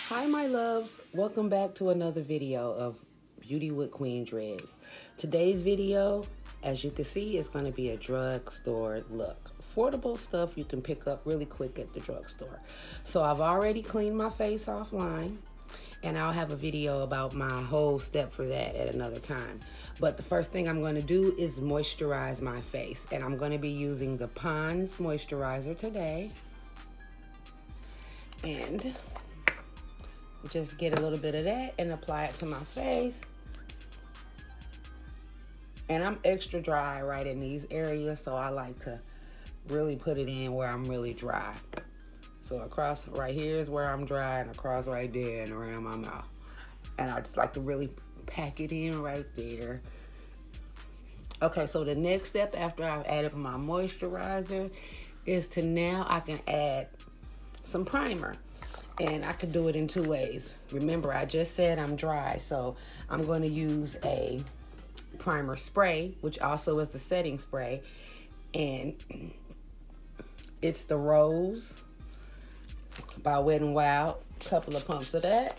Hi my loves, welcome back to another video of Beauty with Queen Dreads. Today's video, as you can see, is going to be a drugstore look. Affordable stuff you can pick up really quick at the drugstore. So I've already cleaned my face offline, and I'll have a video about my whole step for that at another time. But the first thing I'm going to do is moisturize my face, and I'm going to be using the Pond's moisturizer today. And just get a little bit of that and apply it to my face. And I'm extra dry right in these areas, so I like to really put it in where I'm really dry. So across right here is where I'm dry, and across right there and around my mouth. And I just like to really pack it in right there. Okay, so the next step after I've added my moisturizer is to now I can add some primer. And I could do it in two ways. Remember, I just said I'm dry, so I'm going to use a primer spray, which also is the setting spray. And it's the Rose by Wet n Wild. Couple of pumps of that.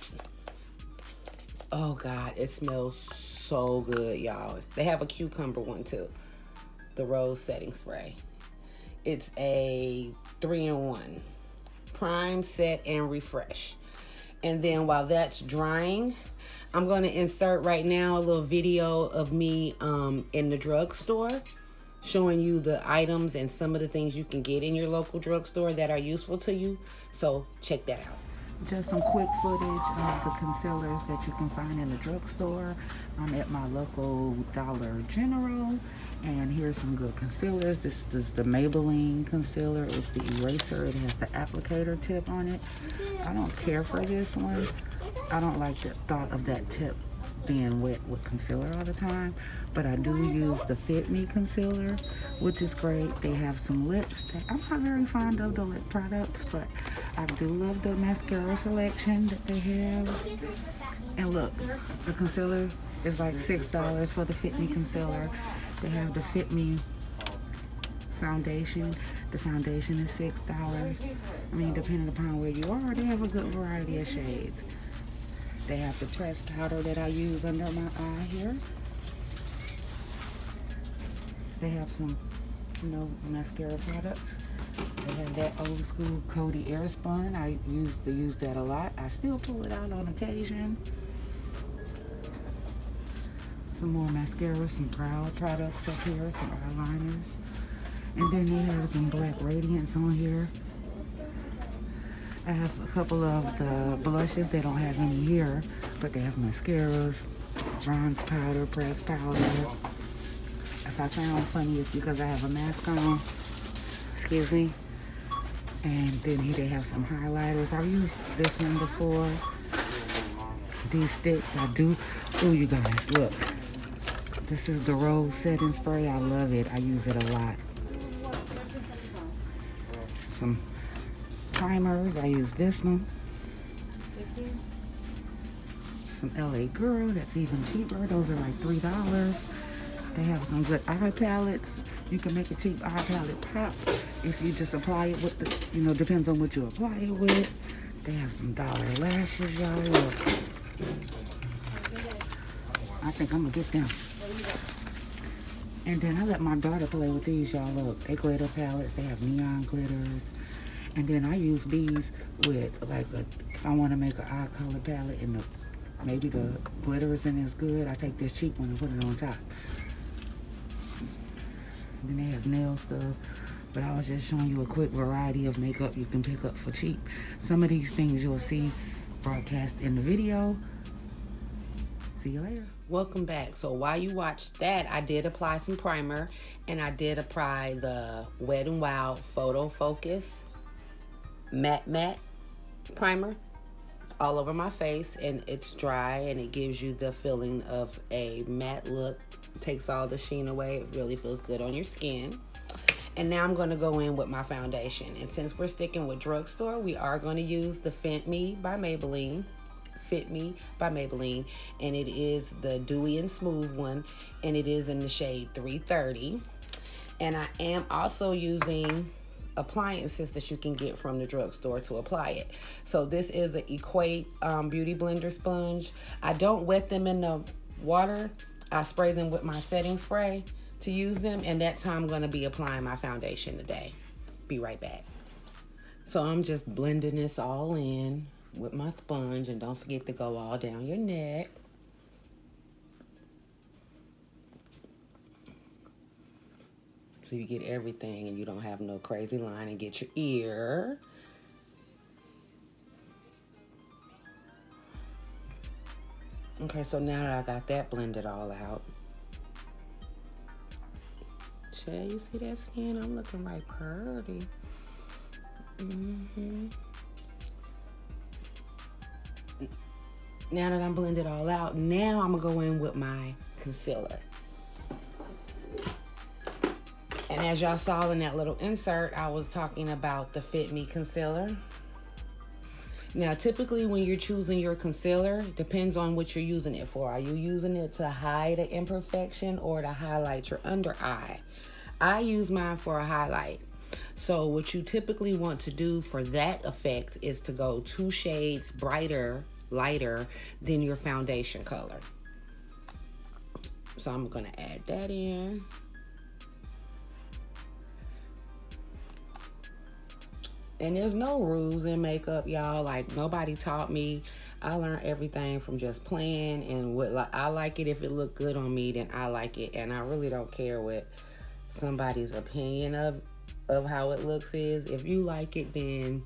Oh God, it smells so good, y'all. They have a cucumber one too. The Rose setting spray. It's a 3-in-1. Prime, set, and refresh. And then while that's drying, I'm going to insert right now a little video of me in the drugstore showing you the items and some of the things you can get in your local drugstore that are useful to you. So check that out. Just some quick footage of the concealers that you can find in the drugstore. I'm at my local Dollar General, and here's some good concealers. This is the Maybelline concealer. It's the eraser. It has the applicator tip on it. I don't care for this one. I don't like the thought of that tip being wet with concealer all the time, but I do use the Fit Me concealer, which is great. They have some lips that I'm not very fond of the lip products, but I do love the mascara selection that they have. And look, the concealer is like $6 for the Fit Me concealer. They have the Fit Me foundation. The foundation is $6. I mean, depending upon where you are, they have a good variety of shades. They have the pressed powder that I use under my eye here. They have some, mascara products. They have that old school Coty Airspun. I used to use that a lot. I still pull it out on occasion. Some more mascara, some brow products up here, some eyeliners. And then they have some black radiance on here. I have a couple of the blushes. They don't have any here, but they have mascaras, bronze powder, pressed powder. If I sound funny, it's because I have a mask on. Excuse me. And then here they have some highlighters. I've used this one before. These sticks, I do. Oh, you guys, look. This is the Rose setting spray. I love it. I use it a lot. Some primers. I use this one. Some LA Girl. That's even cheaper. Those are like $3. They have some good eye palettes. You can make a cheap eye palette pop if you just apply it with the, depends on what you apply it with. They have some dollar lashes, y'all. Look. I think I'm gonna get them. And then I let my daughter play with these, y'all. Look, they glitter palettes. They have neon glitters. And then I use these with, like, if I want to make an eye color palette and maybe the glitter isn't as good, I take this cheap one and put it on top. And then they have nail stuff. But I was just showing you a quick variety of makeup you can pick up for cheap. Some of these things you'll see broadcast in the video. See you later. Welcome back. So while you watch that, I did apply some primer, and I did apply the Wet n Wild Photo Focus matte primer all over my face, and it's dry and it gives you the feeling of a matte look. Takes all the sheen away. It really feels good on your skin. And now I'm going to go in with my foundation, and since we're sticking with drugstore, we are going to use the Fit Me by Maybelline, and it is the Dewy and Smooth one, and it is in the shade 330. And I am also using appliances that you can get from the drugstore to apply it. So this is the Equate Beauty Blender sponge. I don't wet them in the water. I spray them with my setting spray to use them, and that's how I'm going to be applying my foundation today. Be right back. So I'm just blending this all in with my sponge, and don't forget to go all down your neck. So you get everything and you don't have no crazy line, and get your ear. Okay, so now that I got that blended all out. Chad, you see that skin? I'm looking like pretty. Now that I'm blended all out, now I'm gonna go in with my concealer. And as y'all saw in that little insert, I was talking about the Fit Me concealer. Now, typically when you're choosing your concealer, depends on what you're using it for. Are you using it to hide an imperfection or to highlight your under eye? I use mine for a highlight. So what you typically want to do for that effect is to go 2 shades brighter, lighter than your foundation color. So I'm gonna add that in. And there's no rules in makeup, y'all. Like, nobody taught me. I learned everything from just playing, and what I like it. If it look good on me, then I like it, and I really don't care what somebody's opinion of how it looks is. If you like it, then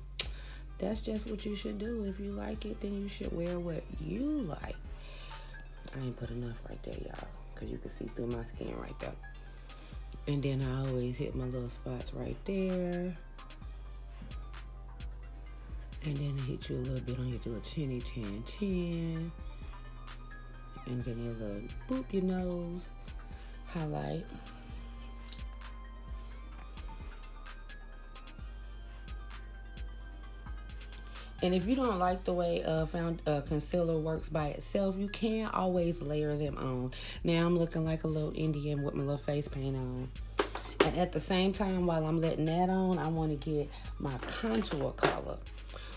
that's just what you should do. If you like it, then you should wear what you like. I ain't put enough right there, y'all, because you can see through my skin right there. And then I always hit my little spots right there. And then it hit you a little bit on your little chinny chin. And then your little boop your nose. Highlight. And if you don't like the way concealer works by itself, you can always layer them on. Now I'm looking like a little Indian with my little face paint on. And at the same time, while I'm letting that on, I want to get my contour color,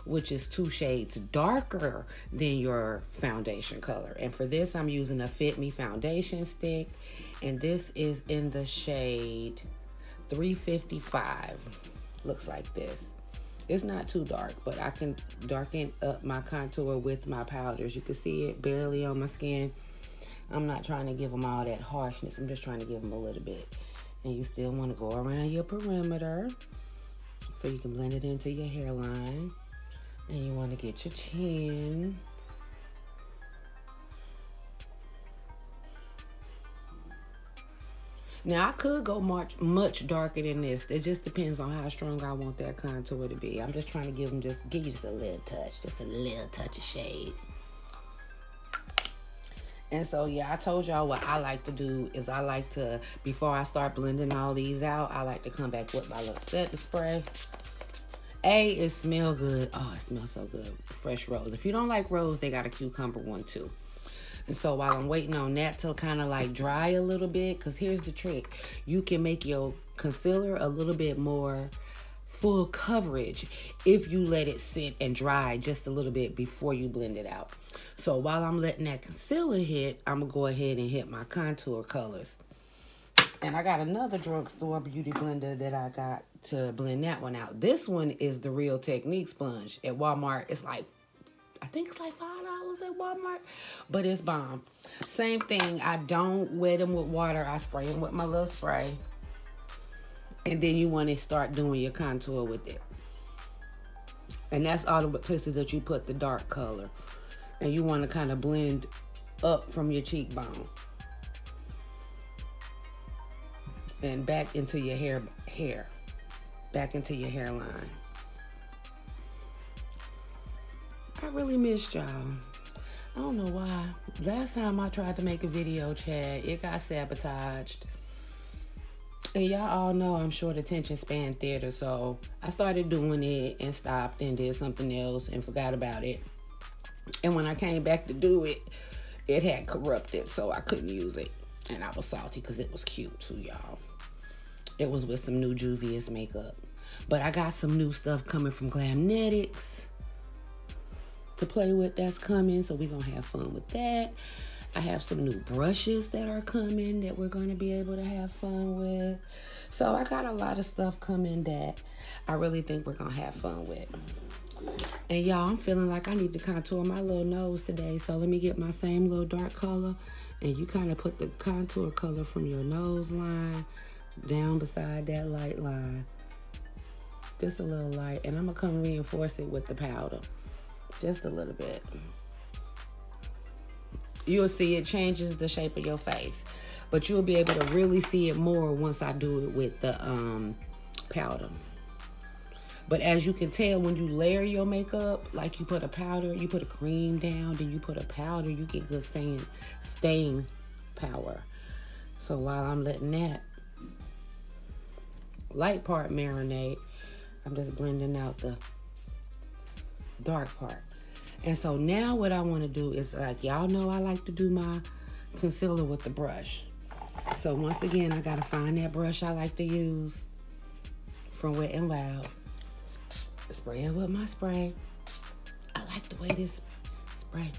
which is 2 shades darker than your foundation color. And for this, I'm using a Fit Me foundation stick. And this is in the shade 355. Looks like this. It's not too dark, but I can darken up my contour with my powders. You can see it barely on my skin. I'm not trying to give them all that harshness. I'm just trying to give them a little bit. And you still want to go around your perimeter so you can blend it into your hairline. And you want to get your chin. Now, I could go much darker than this. It just depends on how strong I want that contour to be. I'm just trying to give you just a little touch. Just a little touch of shade. And so, yeah, I told y'all what I like to do is I like to, before I start blending all these out, I like to come back with my little setting spray. It smells good. Oh, it smells so good. Fresh rose. If you don't like rose, they got a cucumber one too. And so while I'm waiting on that to kind of like dry a little bit, because here's the trick. You can make your concealer a little bit more full coverage if you let it sit and dry just a little bit before you blend it out. So while I'm letting that concealer hit, I'm going to go ahead and hit my contour colors. And I got another drugstore beauty blender that I got to blend that one out. This one is the Real Technique sponge. At Walmart, it's like, I think it's like $5 at Walmart, but it's bomb. Same thing, I don't wet them with water. I spray them with my little spray. And then you want to start doing your contour with it. And that's all the places that you put the dark color. And you want to kind of blend up from your cheekbone. And back into your hair. Back into your hairline. I really missed y'all. I don't know why. Last time I tried to make a video, Chad, it got sabotaged. And y'all all know I'm short attention span theater, so I started doing it and stopped and did something else and forgot about it. And when I came back to do it, it had corrupted, so I couldn't use it. And I was salty because it was cute too, y'all. It was with some new Juvia's makeup. But I got some new stuff coming from Glamnetics to play with that's coming, so we're going to have fun with that. I have some new brushes that are coming that we're going to be able to have fun with. So I got a lot of stuff coming that I really think we're going to have fun with. And y'all, I'm feeling like I need to contour my little nose today. So let me get my same little dark color. And you kind of put the contour color from your nose line down beside that light line. Just a little light. And I'm going to come reinforce it with the powder. Just a little bit. You'll see it changes the shape of your face. But you'll be able to really see it more once I do it with the powder. But as you can tell, when you layer your makeup, like you put a powder, you put a cream down, then you put a powder, you get good staying power. So while I'm letting that light part marinate, I'm just blending out the dark part. And so now what I want to do is, like, y'all know I like to do my concealer with the brush. So once again, I got to find that brush I like to use from Wet n Wild. Spray it with my spray. I like the way this spray.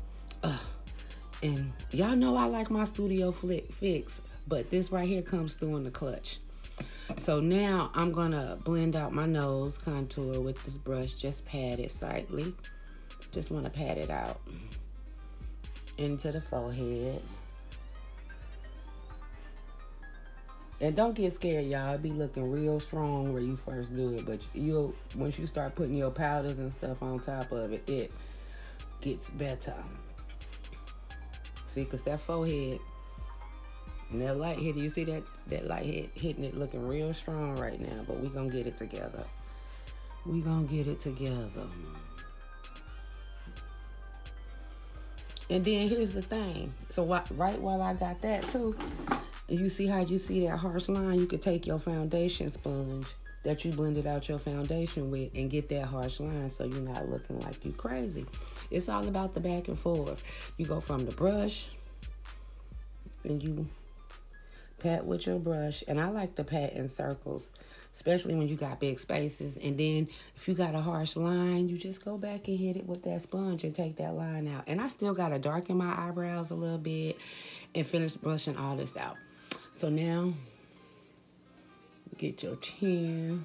And y'all know I like my Studio Fix, but this right here comes through in the clutch. So now I'm going to blend out my nose contour with this brush. Just pat it slightly. Just want to pat it out into the forehead. And don't get scared, y'all. It be looking real strong where you first do it. But once you start putting your powders and stuff on top of it, it gets better. See, because that forehead and that light hitting, you see that light hitting it looking real strong right now. But we're going to get it together. We're going to get it together. And then here's the thing. So right while I got that too, you see how you see that harsh line? You could take your foundation sponge that you blended out your foundation with and get that harsh line so you're not looking like you crazy. It's all about the back and forth. You go from the brush and you pat with your brush. And I like to pat in circles, especially when you got big spaces. And then if you got a harsh line, you just go back and hit it with that sponge and take that line out. And I still got to darken my eyebrows a little bit and finish brushing all this out. So now, get your chin.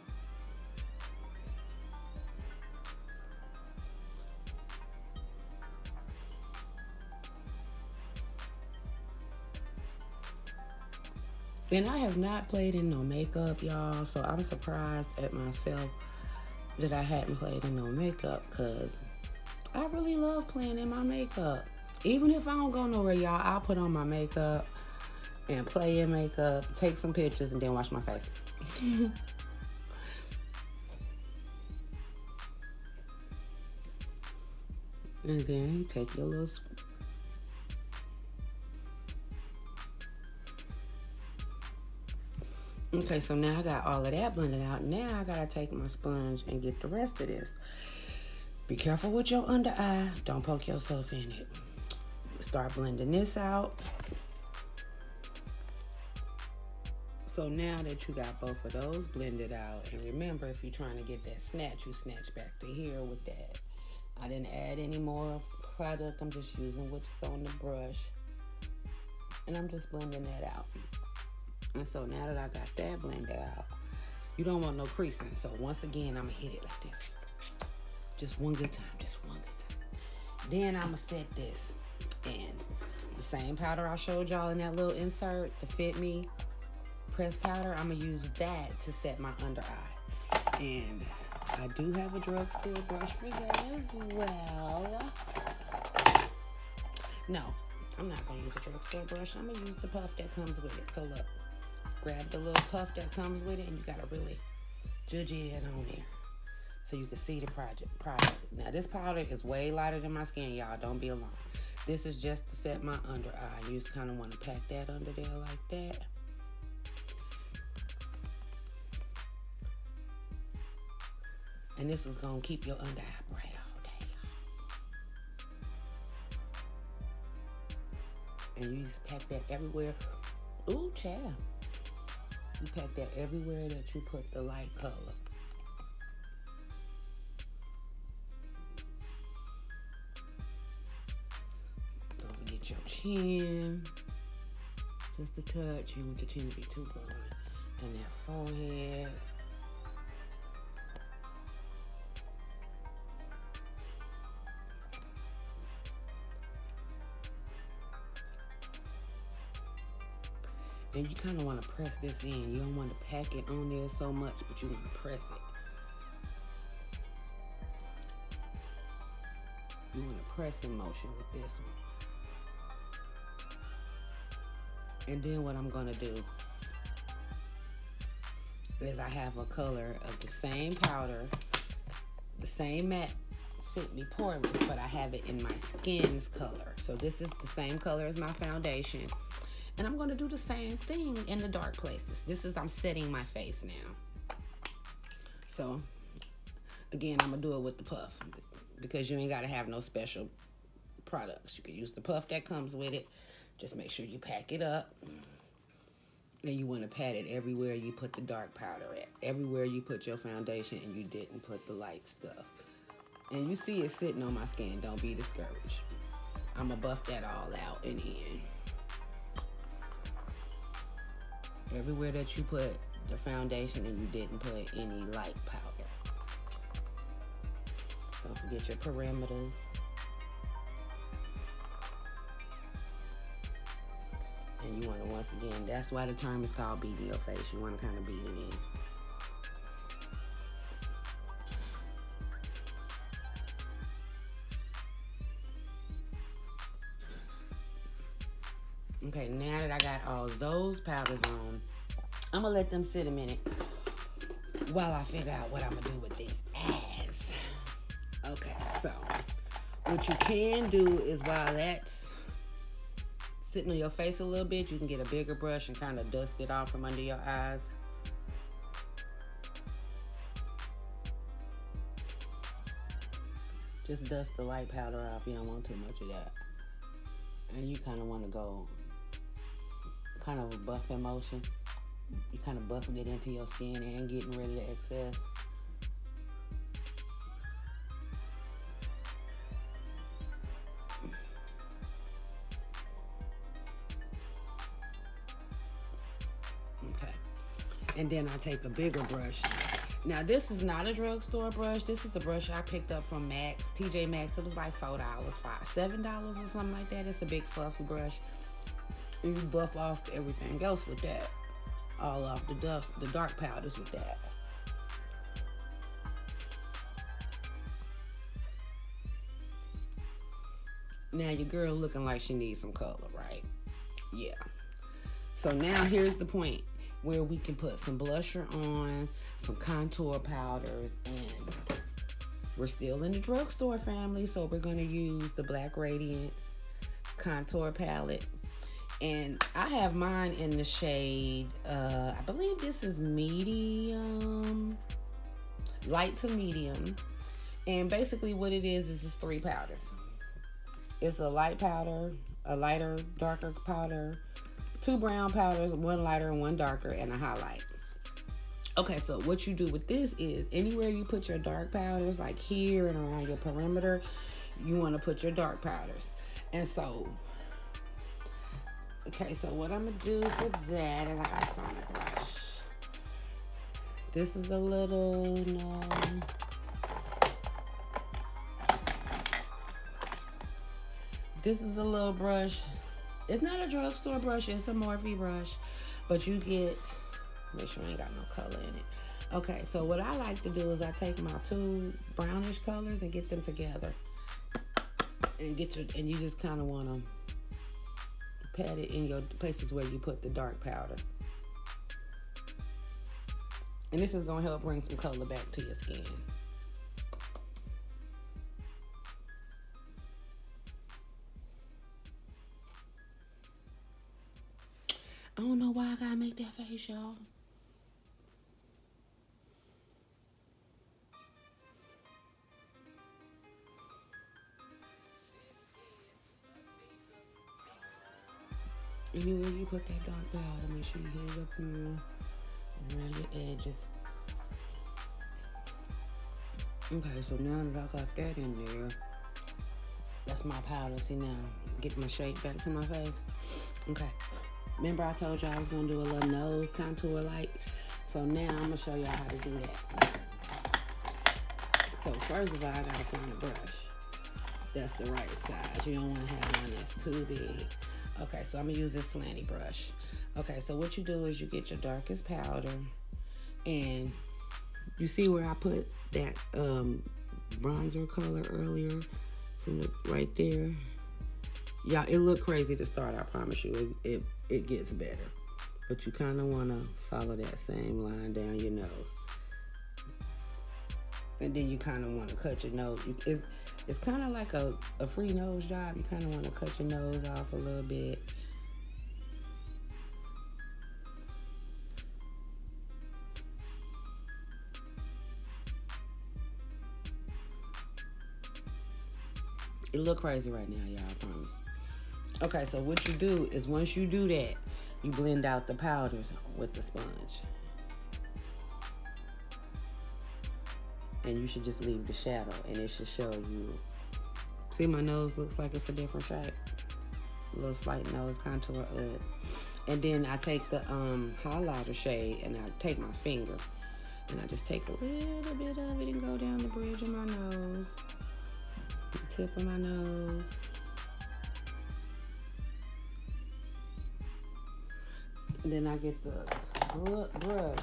And I have not played in no makeup, y'all, so I'm surprised at myself that I hadn't played in no makeup, because I really love playing in my makeup. Even if I don't go nowhere, y'all, I'll put on my makeup and play in makeup, take some pictures, and then wash my face. And then take your little... Okay, so now I got all of that blended out. Now I gotta take my sponge and get the rest of this. Be careful with your under eye. Don't poke yourself in it. Start blending this out. So now that you got both of those blended out, and remember, if you're trying to get that snatch, you snatch back to here with that. I didn't add any more product. I'm just using what's on the brush. And I'm just blending that out. And so now that I got that blended out, you don't want no creasing. So once again, I'm going to hit it like this. Just one good time. Just one good time. Then I'm going to set this. And the same powder I showed y'all in that little insert, the Fit Me pressed powder, I'm going to use that to set my under eye. And I do have a drugstore brush for that as well. No, I'm not going to use a drugstore brush. I'm going to use the puff that comes with it. So look, grab the little puff that comes with it, and you got to really judge it on there so you can see the product. Now, this powder is way lighter than my skin, y'all. Don't be alarmed. This is just to set my under eye. You just kind of want to pat that under there like that. And this is going to keep your under eye bright all day, y'all. And you just pack that everywhere. Ooh, child. You pack that everywhere that you put the light color. chin. Just a touch. You don't want your chin to be too broad. And that forehead. And you kind of want to press this in. You don't want to pack it on there so much, but you want to press it. You want a pressing motion with this one. And then what I'm going to do is I have a color of the same powder, the same matte Fit Me Poreless, but I have it in my skin's color. So this is the same color as my foundation. And I'm going to do the same thing in the dark places. I'm setting my face now. So, again, I'm going to do it with the puff because you ain't got to have no special products. You can use the puff that comes with it. Just make sure you pack it up. And you want to pat it everywhere you put the dark powder at. Everywhere you put your foundation and you didn't put the light stuff. And you see it sitting on my skin. Don't be discouraged. I'm going to buff that all out and in. Everywhere that you put the foundation and you didn't put any light powder. Don't forget your perimeters. And you want to, once again, that's why the term is called beating your face. You want to kind of beat it in. Okay, now that I got all those powders on, I'm going to let them sit a minute while I figure out what I'm going to do with this ass. Okay, so what you can do is while that's sitting on your face a little bit, you can get a bigger brush and kind of dust it off from under your eyes. Just dust the light powder off. You don't want too much of that. And you kind of want to go kind of a buffing motion. You kind of buffing it into your skin and getting rid of the excess. Okay. And then I take a bigger brush. Now this is not a drugstore brush. This is the brush I picked up from Max, TJ Maxx. It was like $4, $7 or something like that. It's a big fluffy brush. And you buff off everything else with that. All off the dark powders with that. Now your girl looking like she needs some color, right? Yeah. So now here's the point where we can put some blusher on, some contour powders, and we're still in the drugstore family, so we're gonna use the Black Radiance contour palette. And I have mine in the shade, I believe this is medium, light to medium. And basically what it is just 3 powders. It's a light powder, a lighter, darker powder, 2 brown powders, 1 lighter and 1 darker, and a highlight. Okay, so what you do with this is anywhere you put your dark powders, like here and around your perimeter, you want to put your dark powders. And so, okay, so what I'm going to do for that is I got to find a brush. This is a little, this is a little brush. It's not a drugstore brush, it's a Morphe brush. But you get, make sure I ain't got no color in it. Okay, so what I like to do is I take my 2 brownish colors and get them together. And and you just kind of want to pat it in your places where you put the dark powder. And this is going to help bring some color back to your skin. I don't know why I gotta make that face, y'all. Anywhere you put that dark powder, make sure you hit it up here around your edges. Okay, so now that I got that in there, let's across my powder. See now, get my shape back to my face. Okay. Remember I told y'all I was gonna do a little nose contour like. So now I'm gonna show y'all how to do that. So first of all, I gotta find a brush that's the right size. You don't want to have one that's too big. Okay, so I'm gonna use this slanty brush. Okay, so what you do is you get your darkest powder, and you see where I put that bronzer color earlier from right there. Yeah, it looked crazy to start. I promise you, it gets better, but you kind of want to follow that same line down your nose. And then you kind of want to cut your nose. It's kind of like a free nose job. You kind of want to cut your nose off a little bit. It look crazy right now, y'all, I promise. Okay, so what you do is once you do that, you blend out the powders with the sponge. And you should just leave the shadow, and it should show you. See, my nose looks like it's a different shape. A little slight nose contour. And then I take the highlighter shade, and I take my finger, and I just take a little bit of it and go down the bridge of my nose, the tip of my nose. And then I get the brush.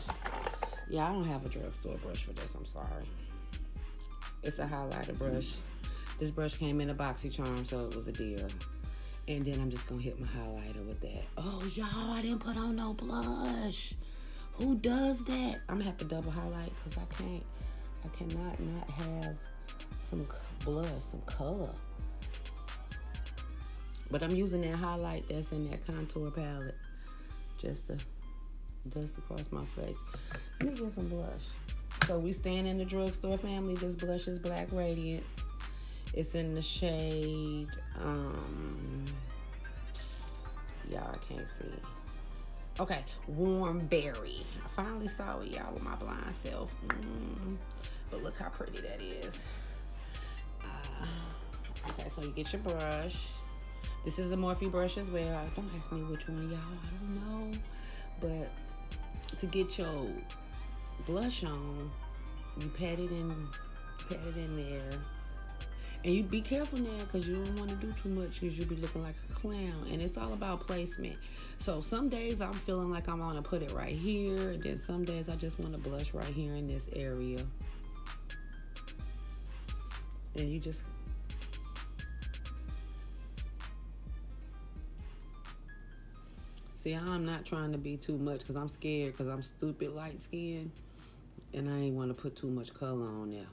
Yeah, I don't have a drugstore brush for this. I'm sorry. It's a highlighter brush. This brush came in a BoxyCharm, so it was a deal. And then I'm just gonna hit my highlighter with that. Oh, y'all, I didn't put on no blush. Who does that? I'm gonna have to double highlight because I cannot not have some blush, some color. But I'm using that highlight that's in that contour palette just to dust across my face. Let me get some blush. So we stand in the drugstore family. This blush is Black Radiance. It's in the shade, y'all I can't see. Okay, Warm Berry. I finally saw it, y'all, with my blind self. But look how pretty that is. Okay, so you get your brush. This is a Morphe brush as well. Don't ask me which one, y'all. I don't know. But to get your blush on, you pat it in there. And you be careful now because you don't want to do too much because you'll be looking like a clown. And it's all about placement. So some days I'm feeling like I want to put it right here. And then some days I just want to blush right here in this area. And you just... See, I'm not trying to be too much because I'm scared because I'm stupid light skinned. And I ain't want to put too much color on there.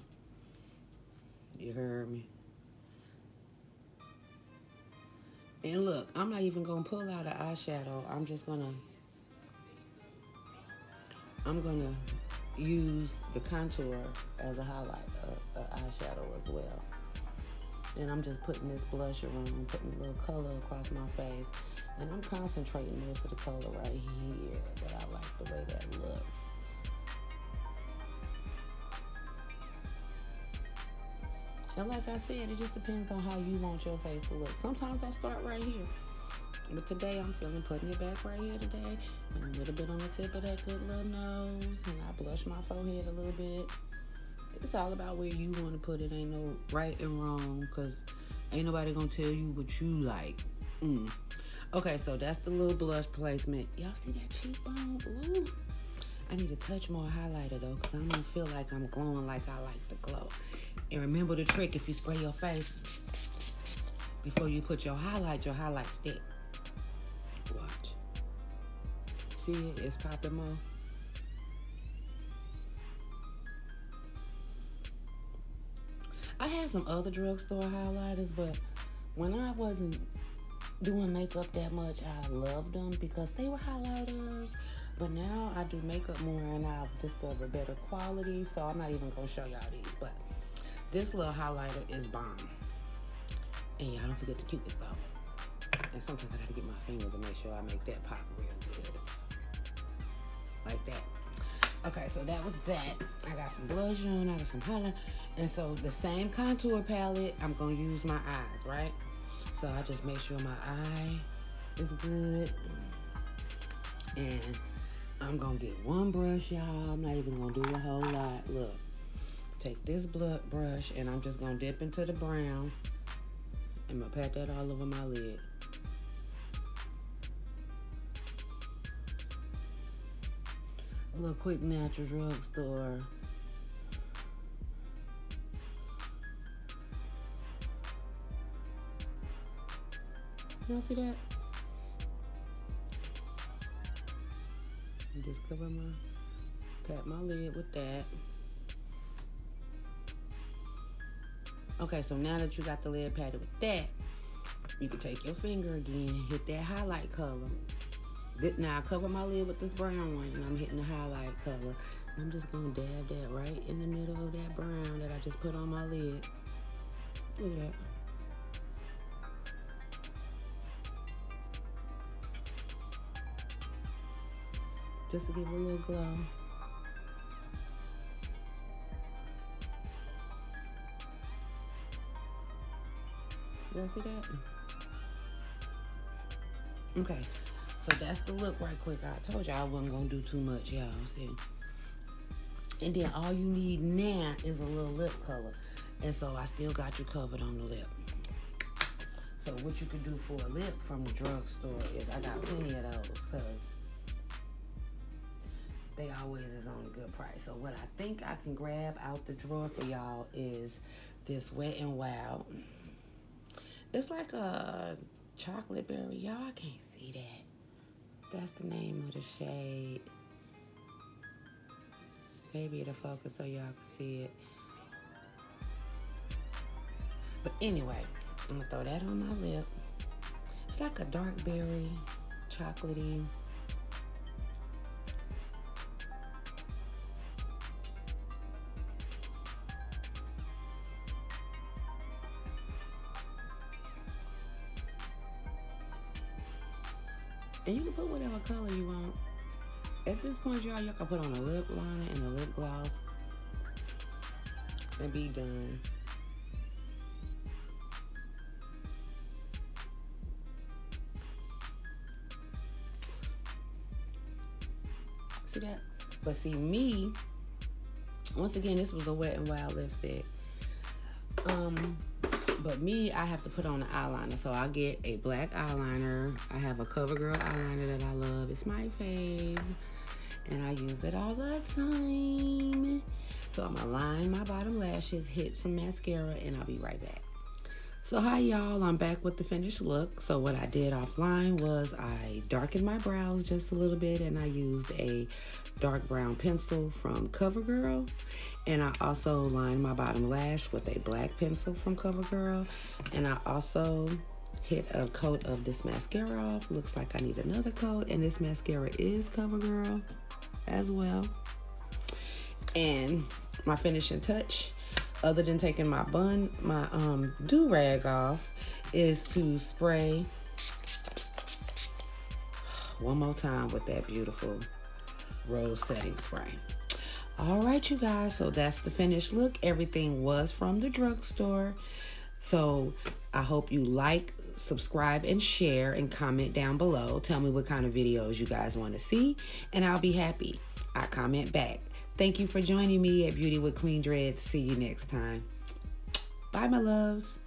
You heard me? And look, I'm not even going to pull out an eyeshadow. I'm going to use the contour as a highlight, eyeshadow as well. And I'm just putting this blush around, putting a little color across my face. And I'm concentrating most of the color right here, but I like the way that looks. And like I said, it just depends on how you want your face to look. Sometimes I start right here. But today I'm feeling putting it back right here today. And a little bit on the tip of that good little nose. And I blush my forehead a little bit. It's all about where you want to put it. Ain't no right and wrong. Because ain't nobody going to tell you what you like. Okay, so that's the little blush placement. Y'all see that cheekbone? Ooh. I need a touch more highlighter though, because I don't feel like I'm glowing like I like to glow. And remember the trick, if you spray your face before you put your highlight stick. Watch. See it? It's popping more. I had some other drugstore highlighters, but when I wasn't doing makeup that much, I loved them because they were highlighters. But now I do makeup more and I've discovered better quality, so I'm not even going to show y'all these. But this little highlighter is bomb. And y'all don't forget the cupid's bow. And sometimes I got to get my finger to make sure I make that pop real good. Like that. Okay, so that was that. I got some blush on, I got some highlight. And so the same contour palette, I'm going to use my eyes, right? So I just make sure my eye is good. And I'm going to get one brush, y'all. I'm not even going to do a whole lot. Look, take this brush, and I'm just going to dip into the brown. I'm going to pat that all over my lid. A little quick natural drugstore. Y'all see that? And just pat my lid with that. Okay, so now that you got the lid patted with that, you can take your finger again, hit that highlight color. Now I cover my lid with this brown one, and I'm hitting the highlight color. I'm just gonna dab that right in the middle of that brown that I just put on my lid. Look at that. Just to give it a little glow. Y'all see that? Okay, so that's the look right quick. I told y'all I wasn't gonna do too much, y'all. See? And then all you need now is a little lip color. And so I still got you covered on the lip. So what you can do for a lip from the drugstore is, I got plenty of those, because they always is on a good price. So what I think I can grab out the drawer for y'all is this Wet n Wild. It's like a chocolate berry. Y'all, I can't see that. That's the name of the shade. Maybe it'll focus so y'all can see it. But anyway, I'm gonna throw that on my lip. It's like a dark berry, chocolatey. And you can put whatever color you want. At this point, y'all can put on a lip liner and a lip gloss and be done. See that? But see me, once again, this was a Wet n Wild lipstick. But me, I have to put on an eyeliner. So I get a black eyeliner. I have a CoverGirl eyeliner that I love. It's my fave. And I use it all the time. So I'm gonna line my bottom lashes, hit some mascara, and I'll be right back. So hi y'all, I'm back with the finished look. So what I did offline was I darkened my brows just a little bit, and I used a dark brown pencil from CoverGirl. And I also lined my bottom lash with a black pencil from CoverGirl. And I also hit a coat of this mascara off. Looks like I need another coat, and this mascara is CoverGirl as well. And my finishing touch, other than taking my do-rag off, is to spray one more time with that beautiful rose setting spray. All right, you guys, so that's the finished look. Everything was from the drugstore. So I hope you like, subscribe, and share, and comment down below. Tell me what kind of videos you guys want to see, and I'll be happy. I comment back. Thank you for joining me at Beauty with Queen Dreads. See you next time. Bye, my loves.